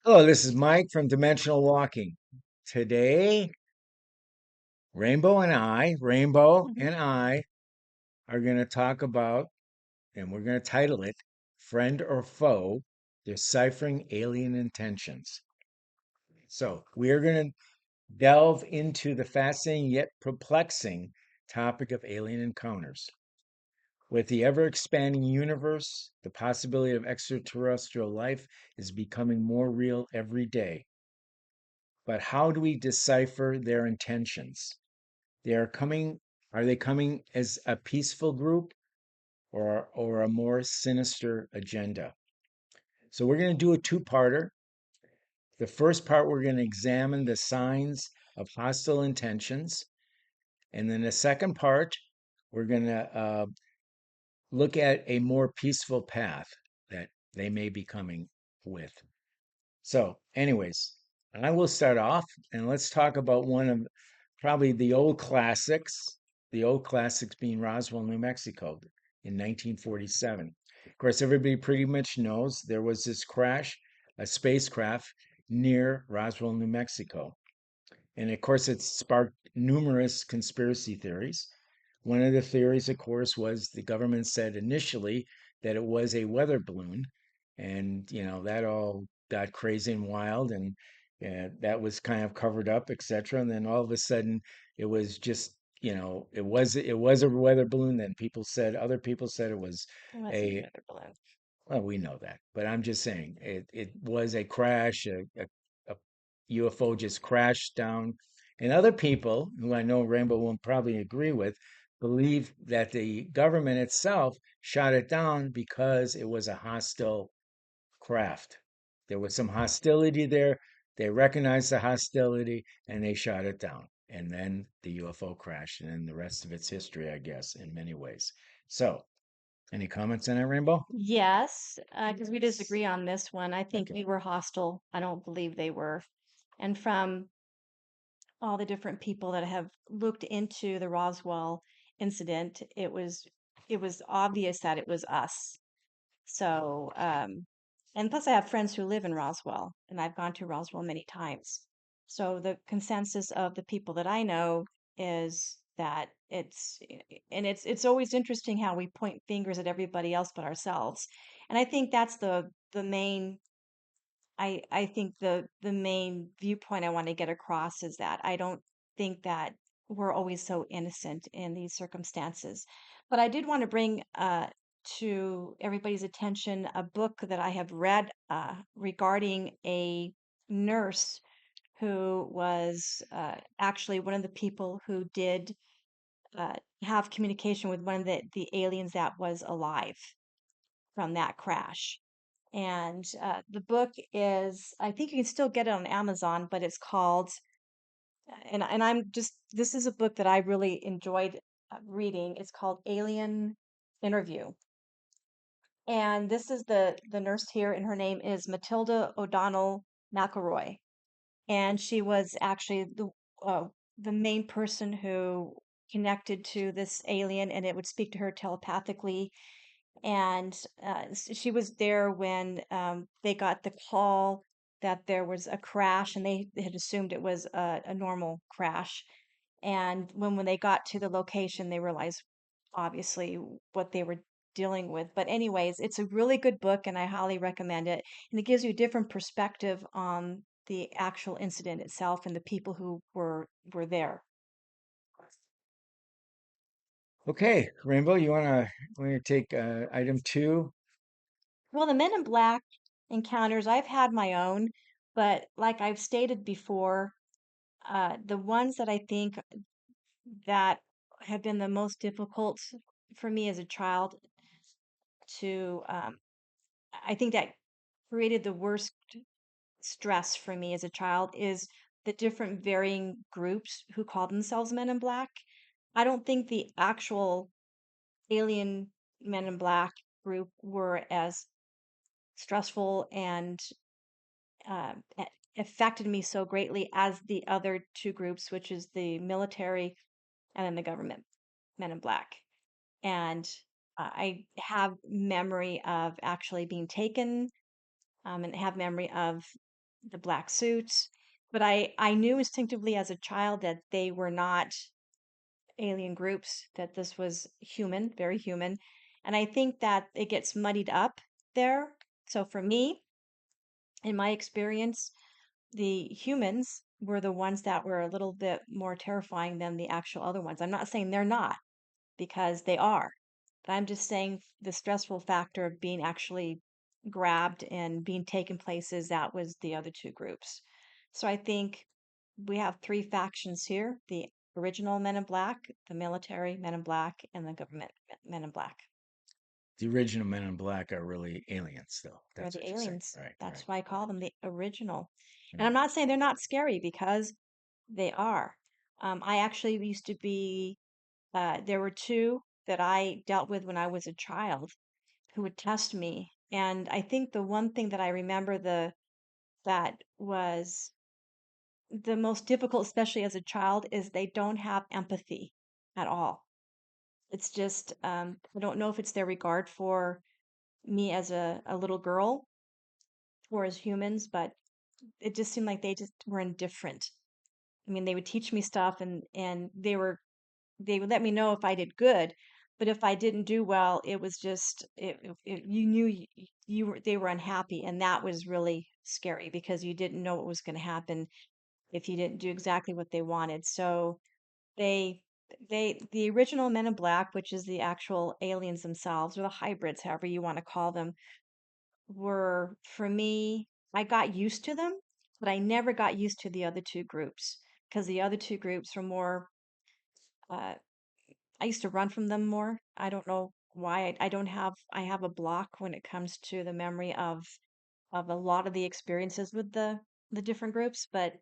Hello, this is Mike from Dimensional Walking. Today, Rainbow and I are going to talk about, and we're going to title it Friend or Foe, Deciphering Alien Intentions. So, we are going to delve into the fascinating yet perplexing topic of alien encounters. With the ever expanding universe, the possibility of extraterrestrial life is becoming more real every day. But how do we decipher their intentions? They are coming, are they coming as a peaceful group or a more sinister agenda? So we're going to do a two-parter. The first part, we're going to examine the signs of hostile intentions. And then the second part, we're going to look at a more peaceful path that they may be coming with. So, anyways, I will start off and let's talk about one of probably the old classics being Roswell, New Mexico in 1947. Of course, everybody pretty much knows there was this crash, a spacecraft near Roswell, New Mexico. And of course, it sparked numerous conspiracy theories. One of the theories, of course, was the government said initially that it was a weather balloon. And, that all got crazy and wild. And that was kind of covered up, etc. And then all of a sudden, it was just, it was a weather balloon. Then other people said it was It wasn't a a weather balloon. well, we know that, but I'm just saying it was a crash, a UFO just crashed down. And other people, who I know Rainbow will probably agree with, believe that the government itself shot it down because it was a hostile craft. There was some hostility there. They recognized the hostility and they shot it down. And then the UFO crashed, and then the rest of it's history, I guess, in many ways. So, any comments on that, Rainbow? Yes, because we disagree on this one. I think Okay. we were hostile. I don't believe they were. And from all the different people that have looked into the Roswell incident, it was obvious that it was us. So, and plus I have friends who live in Roswell, and I've gone to Roswell many times. So the consensus of the people that I know is that it's always interesting how we point fingers at everybody else but ourselves. And I think that's the main I think the main viewpoint I want to get across is that I don't think that we're always so innocent in these circumstances. But I did want to bring to everybody's attention a book that I have read regarding a nurse who was actually one of the people who did have communication with one of the aliens that was alive from that crash. And the book is, I think you can still get it on Amazon, but it's called, and I'm just, this is a book that I really enjoyed reading. It's called Alien Interview. And this is the nurse here, and her name is Matilda O'Donnell McElroy. And she was actually the main person who connected to this alien, and it would speak to her telepathically. And she was there when they got the call that there was a crash, and they had assumed it was a normal crash. And when they got to the location, they realized obviously what they were dealing with. But anyways, it's a really good book, and I highly recommend it. And it gives you a different perspective on the actual incident itself and the people who were there. Okay, Rainbow, you want to take item two? Well, the Men in Black encounters, I've had my own, but like I've stated before, the ones that I think that have been the most difficult for me as a child to, I think that created the worst stress for me as a child is the different varying groups who call themselves Men in Black. I don't think the actual alien Men in Black group were as stressful and affected me so greatly as the other two groups, which is the military and then the government men in black. And I have memory of actually being taken and have memory of the black suits, but I knew instinctively as a child that they were not alien groups, that this was human, very human. And I think that it gets muddied up there. So for me, in my experience, the humans were the ones that were a little bit more terrifying than the actual other ones. I'm not saying they're not, because they are. But I'm just saying the stressful factor of being actually grabbed and being taken places, that was the other two groups. So I think we have three factions here: the original Men in Black, the military Men in Black, and the government Men in Black. The original Men in Black are really aliens, though. They're That's the what you're saying. aliens. Right, right. That's why I call them the original. And I'm Right. not saying they're not scary, because they are. I actually used to be, there were two that I dealt with when I was a child who would test me. And I think the one thing that I remember that was the most difficult, especially as a child, is they don't have empathy at all. It's just, I don't know if it's their regard for me as a little girl or as humans, but it just seemed like they just were indifferent. I mean, they would teach me stuff, and they would let me know if I did good, but if I didn't do well, it was just you knew you were they were unhappy, and that was really scary because you didn't know what was going to happen if you didn't do exactly what they wanted. So they the original Men in Black, which is the actual aliens themselves, or the hybrids, however you want to call them, were, for me, I got used to them, but I never got used to the other two groups, because the other two groups were more, uh, I used to run from them more. I don't know why. I don't have, I have a block when it comes to the memory of a lot of the experiences with the different groups, but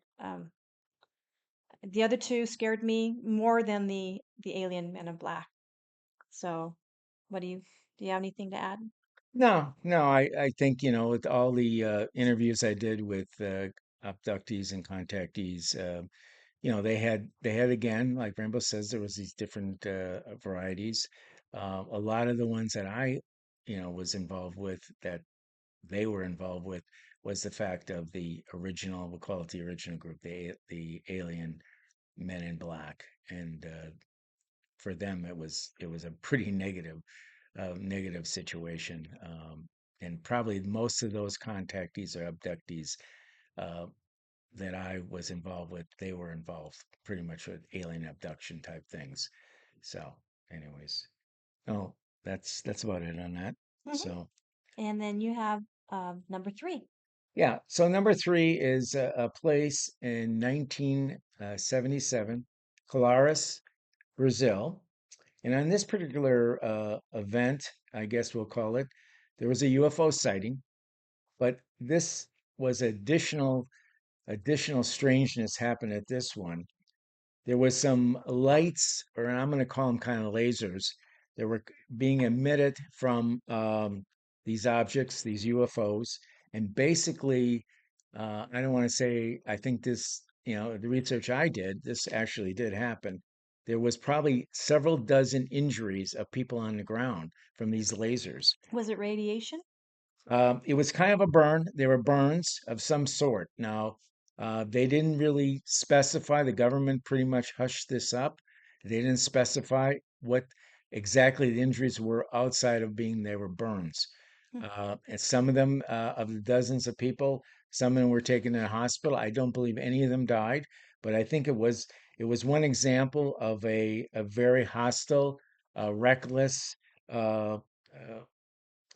the other two scared me more than the alien Men in Black. So, what do you have anything to add? No, no, I think, with all the interviews I did with abductees and contactees, they had again, like Rainbow says, there was these different varieties. A lot of the ones that I, was involved with, that they were involved with, was the fact of the original, we'll call it the original group, the alien Men in Black, and for them it was a pretty negative situation. And probably most of those contactees or abductees uh, that I was involved with, they were involved pretty much with alien abduction type things. So, anyways, oh, that's about it on that. Hmm. So, And then you have number three. yeah. So number three is a place in 1977, Colares, Brazil. And on this particular event, I guess we'll call it, there was a UFO sighting, but this was additional strangeness happened at this one. There was some lights, or I'm going to call them kind of lasers, that were being emitted from these objects, these UFOs, and basically, I don't want to say, I think this, the research I did, this actually did happen. There was probably several dozen injuries of people on the ground from these lasers. Was it radiation? It was kind of a burn. There were burns of some sort. Now, they didn't really specify. The government pretty much hushed this up. They didn't specify what exactly the injuries were outside of being they were burns. Hmm. And some of them, of the dozens of people, some of them were taken to the hospital. I don't believe any of them died, but I think it was one example of a very hostile, reckless, uh, uh,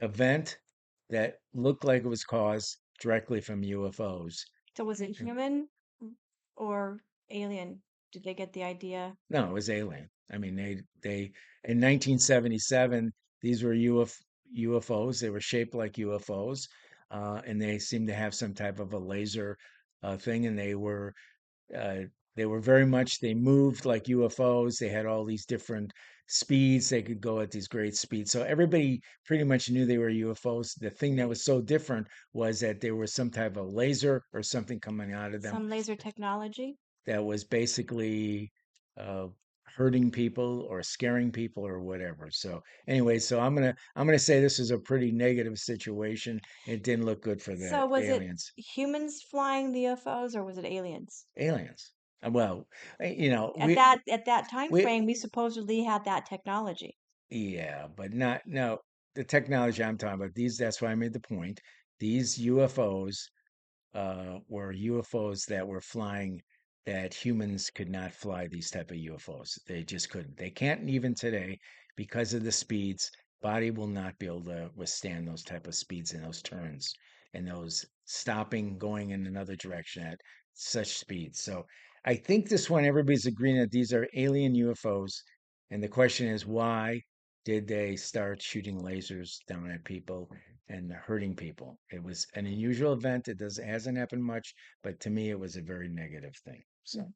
event that looked like it was caused directly from UFOs. So was it human or alien? Did they get the idea? No, it was alien. I mean, they in 1977, these were UFOs. They were shaped like UFOs, and they seemed to have some type of a laser thing, and uh, they were very much, they moved like UFOs. They had all these different speeds. They could go at these great speeds. So everybody pretty much knew they were UFOs. The thing that was so different was that there was some type of laser or something coming out of them Some laser technology? that was basically, uh, hurting people or scaring people or whatever. So anyway, so I'm gonna say this is a pretty negative situation. It didn't look good for the So was it aliens. humans flying the UFOs or was it aliens? Aliens. Well, you know, At that time we frame, we supposedly had that technology. yeah, but not no the technology I'm talking about. These that's why I made the point. These UFOs were UFOs that were flying that humans could not fly these type of UFOs. They just couldn't. They can't even today because of the speeds. Body will not be able to withstand those type of speeds and those turns and those stopping, going in another direction at such speeds. So I think this one everybody's agreeing that these are alien UFOs, and the question is why did they start shooting lasers down at people and hurting people? It was an unusual event. It hasn't happened much, but to me, it was a very negative thing. So, Mm.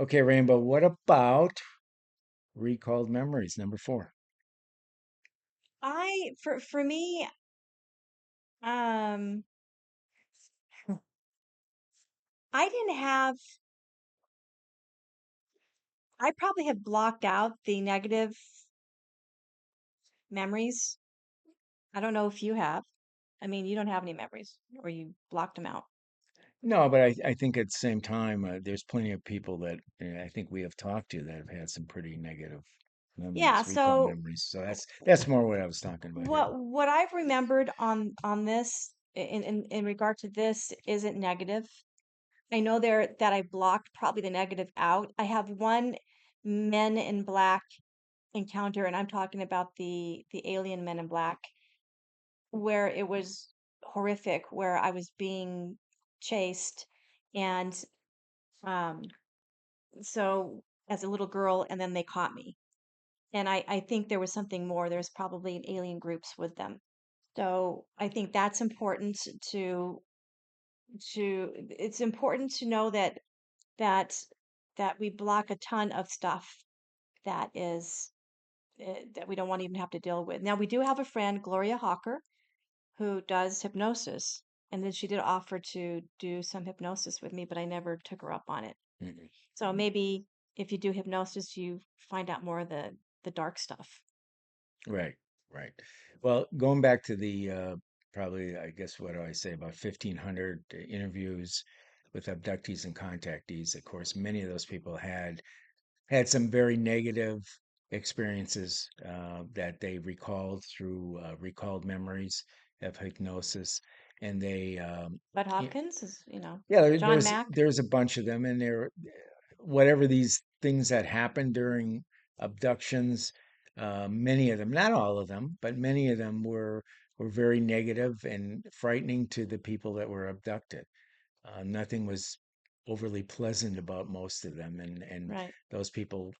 okay, Rainbow, what about recalled memories? Number four. For me, um, I didn't have. I probably have blocked out the negative memories. I don't know if you have. I mean, you don't have any memories, or you blocked them out. No, but I think at the same time, there's plenty of people that I think we have talked to that have had some pretty negative Yeah. memories, recall So memories. So that's more what I was talking about here. what I've remembered on this in regard to this isn't negative. I know there that I blocked probably the negative out. I have one Men in Black encounter, and I'm talking about the alien Men in Black, where it was horrific, where I was being chased, and um, so as a little girl, and then they caught me. And I think there was something more. There's probably alien groups with them. So I think that's important to it's important to know that that we block a ton of stuff that is that we don't want to even have to deal with. Now we do have a friend, Gloria Hawker, who does hypnosis, and then she did offer to do some hypnosis with me, but I never took her up on it. Mhm. So maybe if you do hypnosis, you find out more of the dark stuff. Right, right. Well, going back to the probably, I guess, what do I say, about 1,500 interviews with abductees and contactees. Of course, many of those people had some very negative experiences that they recalled through recalled memories of hypnosis, and they, Bud y- Hopkins is, you know, yeah, John Mack. there's a bunch of them, and they're whatever these things that happened during abductions, many of them, not all of them, but many of them were very negative and frightening to the people that were abducted. Nothing was overly pleasant about most of them, and Right. those people,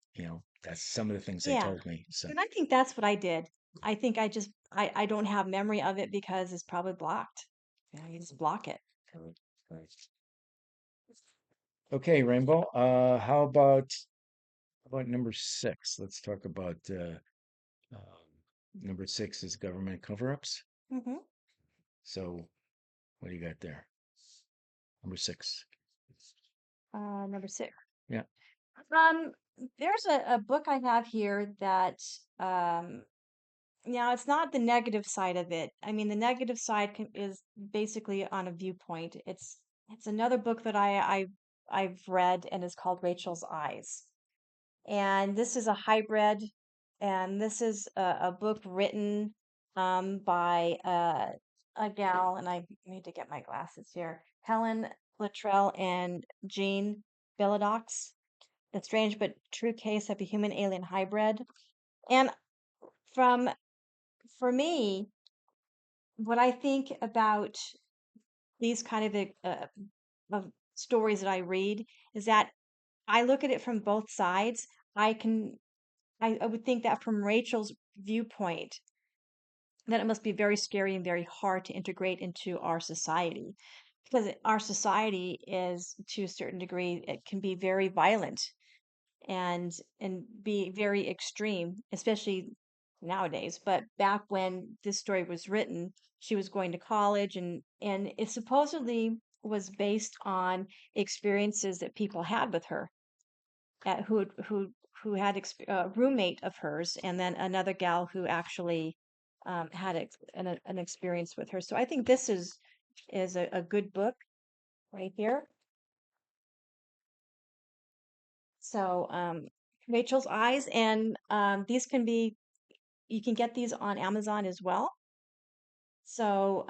that's some of the things they Yeah. told me. So And I think that's what I did. I think I don't have memory of it because it's probably blocked. Yeah, you just block it. right, right. Okay, Rainbow. How about number six? Let's talk about number six is government cover-ups. Hmm. So what do you got there? Number six. Number six. Yeah. Um, there's a book I have here that um now it's not the negative side of it. I mean, the negative side is basically on a viewpoint. It's another book that I've read and it's called Rachel's Eyes. And this is a hybrid, and this is a book written by a gal, and I need to get my glasses here, Helen Luttrell and Jean Belladox, The Strange but True Case of a Human Alien Hybrid. And from for me, what I think about these kind of stories that I read is that I look at it from both sides. I can I would think that from Rachel's viewpoint, that it must be very scary and very hard to integrate into our society because our society is to a certain degree it can be very violent and be very extreme, especially nowadays. But back when this story was written, she was going to college and it supposedly was based on experiences that people had with her who had a roommate of hers, and then another gal who actually had an experience with her. So I think this is a good book right here. So Rachel's Eyes, and these can be you can get these on Amazon as well. So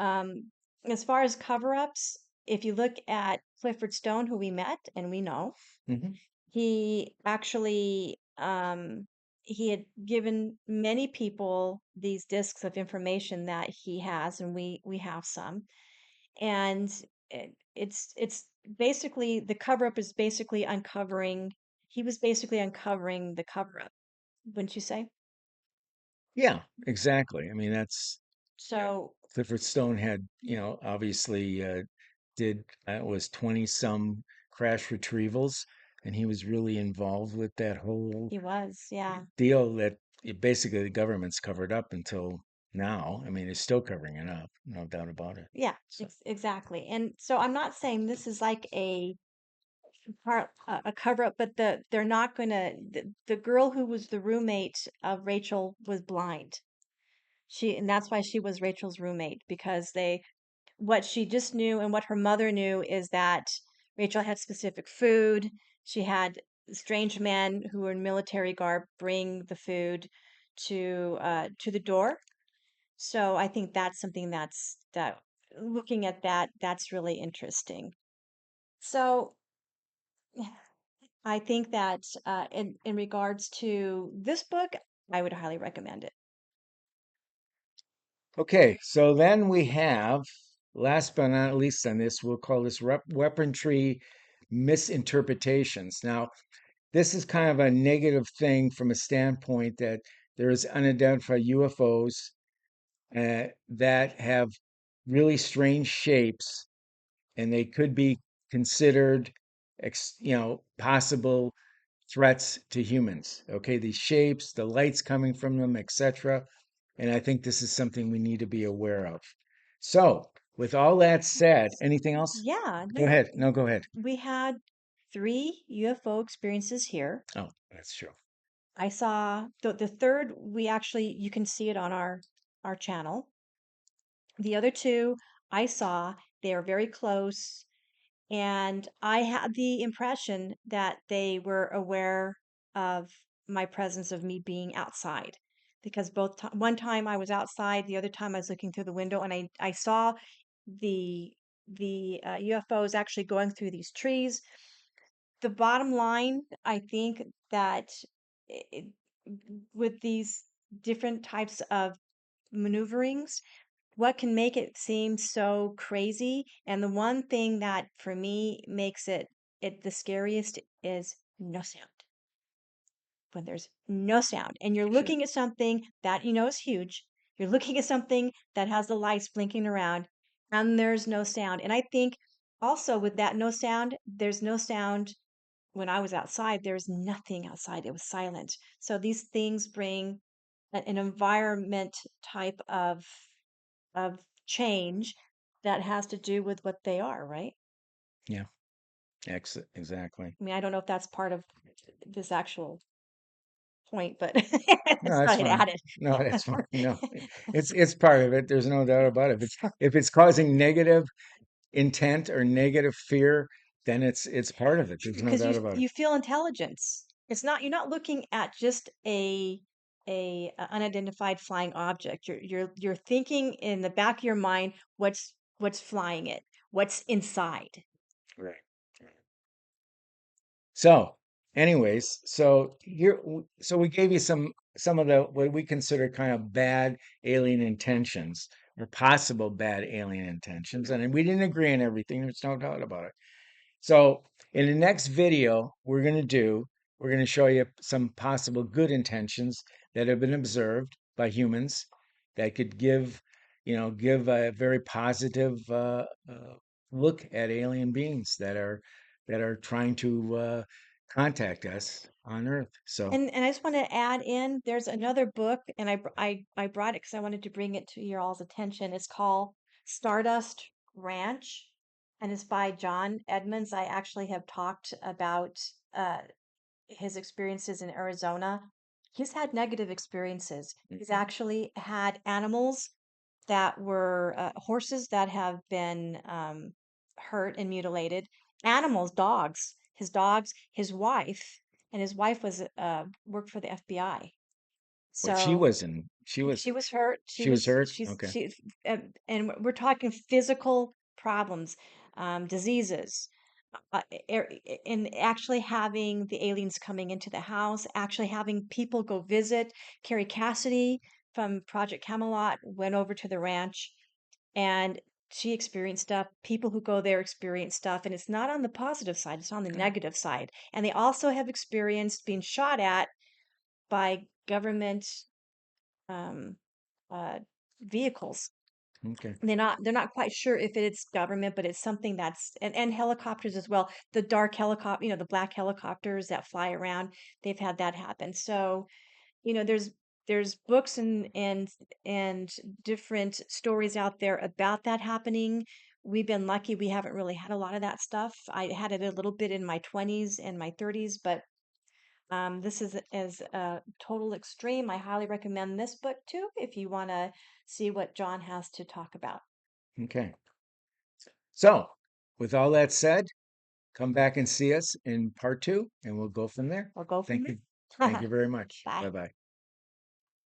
as far as cover-ups, if you look at Clifford Stone, who we met and we know, Hmm. he actually he had given many people these discs of information that he has, and we have some. And it's basically the cover up is basically uncovering. He was basically uncovering the cover up, wouldn't you say? Yeah, exactly. I mean, that's So Clifford Stone had, obviously did was 20 some crash retrievals, and he was really involved with that whole he was, yeah. deal that basically the government's covered up until now. I mean, it's still covering it up, no doubt about it. Yeah, So, exactly. And so I'm not saying this is like a cover up, but they're not gonna the girl who was the roommate of Rachel was blind. And that's why she was Rachel's roommate, because what she just knew and what her mother knew is that Rachel had specific food. She had strange men who were in military garb bring the food to the door. So I think that's something that looking at that, that's really interesting. So I think that in regards to this book, I would highly recommend it. okay, so then we have, last but not least on this, we'll call this weaponry misinterpretations. Now, this is kind of a negative thing from a standpoint that there is unidentified UFOs that have really strange shapes, and they could be considered, possible threats to humans. Okay, these shapes, the lights coming from them, etc. And I think this is something we need to be aware of. So, with all that said, anything else? Yeah, Go no, ahead. No, go ahead. we had 3 UFO experiences here. Oh, that's true. I saw the third, we actually, you can see it on our channel. The other two I saw, they are very close, and I had the impression that they were aware of my presence of me being outside, because one time I was outside, the other time I was looking through the window, and I saw the UFOs actually going through these trees. The bottom line, I think that it, with these different types of maneuverings, what can make it seem so crazy, and the one thing that for me makes it the scariest is no sound. When there's no sound and you're Sure. looking at something that you know is huge, you're looking at something that has the lights blinking around, and there's no sound. And I think also with that no sound, there's no sound. When I was outside, there was nothing outside. It was silent. So these things bring an environment type of change that has to do with what they are, right? Yeah, exactly. I mean, I don't know if that's part of this actual point, but No, that's that's what I'd fine. added. No, that's fine. No, it's part of it. There's no doubt about it. If it's causing negative intent or negative fear, then it's part of it. There's no Because doubt about it. you feel intelligence. It's not you're not looking at just a unidentified flying object. You're thinking in the back of your mind what's flying it, what's inside. Right. So, anyways, so we gave you some of the what we consider kind of bad alien intentions or possible bad alien intentions, and we didn't agree on everything. There's no doubt about it. So, in the next video, we're going to show you some possible good intentions that have been observed by humans that could give a very positive look at alien beings that are trying to contact us on Earth. So, And I just want to add in, there's another book, and I brought it because I wanted to bring it to your all's attention. It's called Stardust Ranch, and it's by John Edmonds. I actually have talked about his experiences in Arizona, he's had negative experiences. He's Mhm. actually had animals that were horses that have been hurt and mutilated, animals, dogs, his wife, and his wife was worked for the FBI. But So she was she was hurt. she was hurt. She's, Okay. she, and we're talking physical problems, diseases, and actually having the aliens coming into the house, actually having people go visit. Carrie Cassidy from Project Camelot went over to the ranch and she experienced stuff. People who go there experience stuff, and it's not on the positive side, it's on the Okay. negative side. And they also have experienced being shot at by government um, uh, vehicles. Okay. They're not quite sure if it's government, but it's something that's and helicopters as well. The dark helicopter, the black helicopters that fly around, they've had that happen. So, there's books and different stories out there about that happening. We've been lucky we haven't really had a lot of that stuff. I had it a little bit in my 20s and my 30s, but this is a total extreme. I highly recommend this book too if you want to see what John has to talk about. Okay. So, with all that said, come back and see us in part two, and we'll go from there. We'll go from Thank there. you. Thank you very much. Bye. Bye bye.